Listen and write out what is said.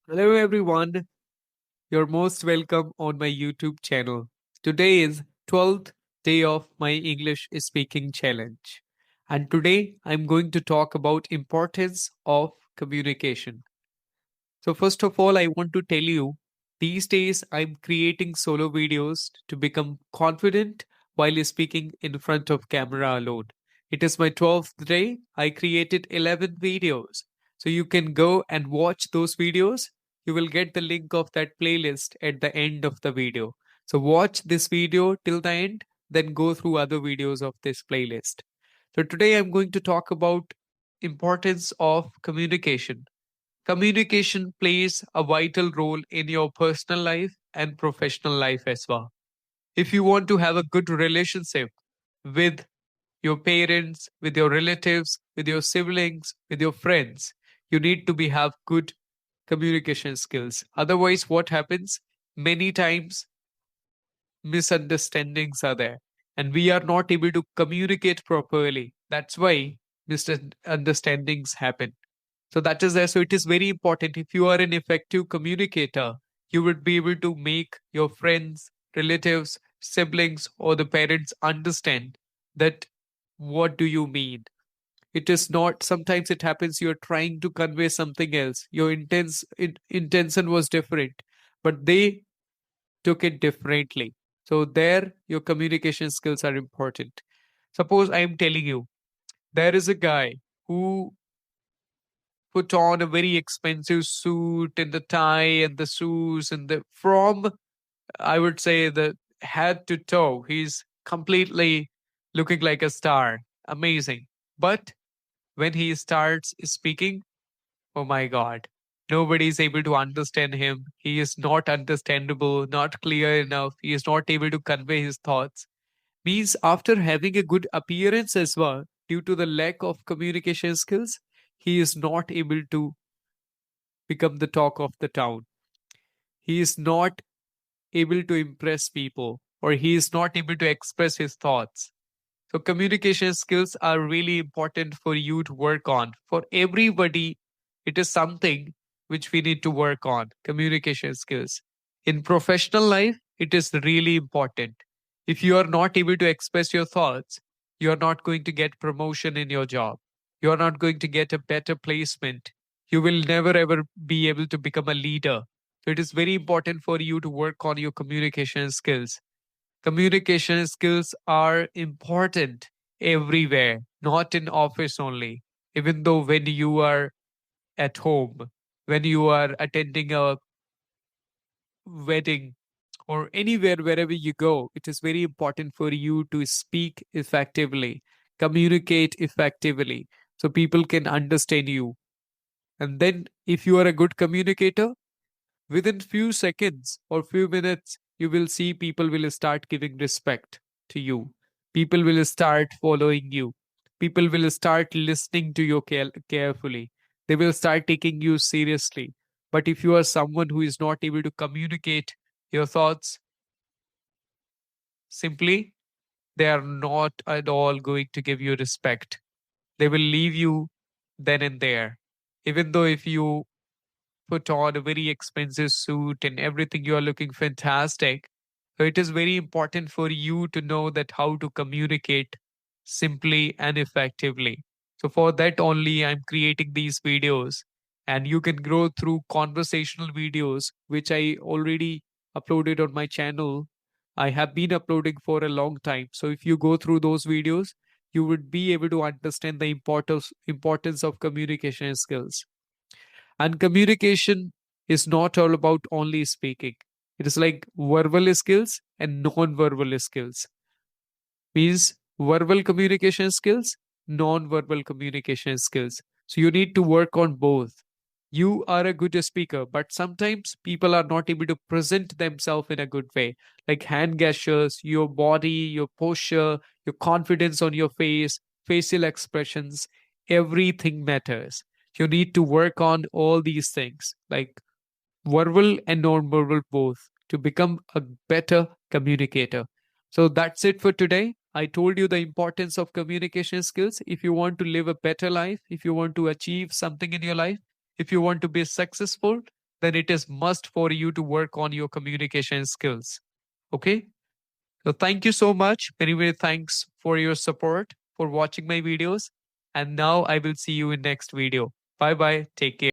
Hello everyone, you're most welcome on my YouTube channel. Today is 12th day of my English speaking challenge. And today I'm going to talk about importance of communication. So, first of all, I want to tell you these days I'm creating solo videos to become confident while speaking in front of camera alone. It is my 12th day. I created 11 videos. So, you can go and watch those videos. You will get the link of that playlist at the end of the video. So, watch this video till the end, then go through other videos of this playlist. So, today I'm going to talk about importance of communication. Communication plays a vital role in your personal life and professional life as well. If you want to have a good relationship with your parents, with your relatives, with your siblings, with your friends, you need to have good communication skills. Otherwise, what happens? Many times misunderstandings are there and we are not able to communicate properly. That's why misunderstandings happen. So that is there. So it is very important. If you are an effective communicator, you would be able to make your friends, relatives, siblings, or the parents understand that what do you mean. It is not, sometimes it happens you're trying to convey something else. Your intention was different, but they took it differently. So there, your communication skills are important. Suppose I am telling you, there is a guy who put on a very expensive suit and the tie and the shoes and the from I would say the head to toe, he's completely looking like a star. Amazing. But when he starts speaking, oh my god, nobody is able to understand him. He is not understandable, not clear enough. He is not able to convey his thoughts. Means after having a good appearance as well, due to the lack of communication skills, he is not able to become the talk of the town. He is not able to impress people or he is not able to express his thoughts. So, communication skills are really important for you to work on. For everybody, it is something which we need to work on communication skills. In professional life, it is really important. If you are not able to express your thoughts, you are not going to get promotion in your job. You are not going to get a better placement. You will never ever be able to become a leader. So, it is very important for you to work on your communication skills. Communication skills are important everywhere, not in office only. Even though when you are at home, when you are attending a wedding or anywhere, wherever you go, it is very important for you to speak effectively, communicate effectively, so people can understand you. And then, if you are a good communicator, within few seconds or few minutes, you will see people will start giving respect to you. People will start following you. People will start listening to you carefully. They will start taking you seriously. But if you are someone who is not able to communicate your thoughts, simply they are not at all going to give you respect. They will leave you then and there. Even though if you put on a very expensive suit and everything, you are looking fantastic. So it is very important for you to know that how to communicate simply and effectively. So for that only I'm creating these videos, and you can grow through conversational videos which I already uploaded on my channel. I have been uploading for a long time. So if you go through those videos, you would be able to understand the importance of communication skills. And communication is not all about only speaking. It is like verbal skills and non-verbal skills. Means verbal communication skills, non-verbal communication skills. So you need to work on both. You are a good speaker, but sometimes people are not able to present themselves in a good way, like hand gestures, your body, your posture, your confidence on your face, facial expressions. Everything matters. You need to work on all these things, like verbal and non-verbal both, to become a better communicator. So that's it for today. I told you the importance of communication skills. If you want to live a better life, if you want to achieve something in your life, if you want to be successful, then it is must for you to work on your communication skills. Okay. So thank you so much. Many, many thanks for your support, for watching my videos. And now I will see you in next video. Bye bye. Take care.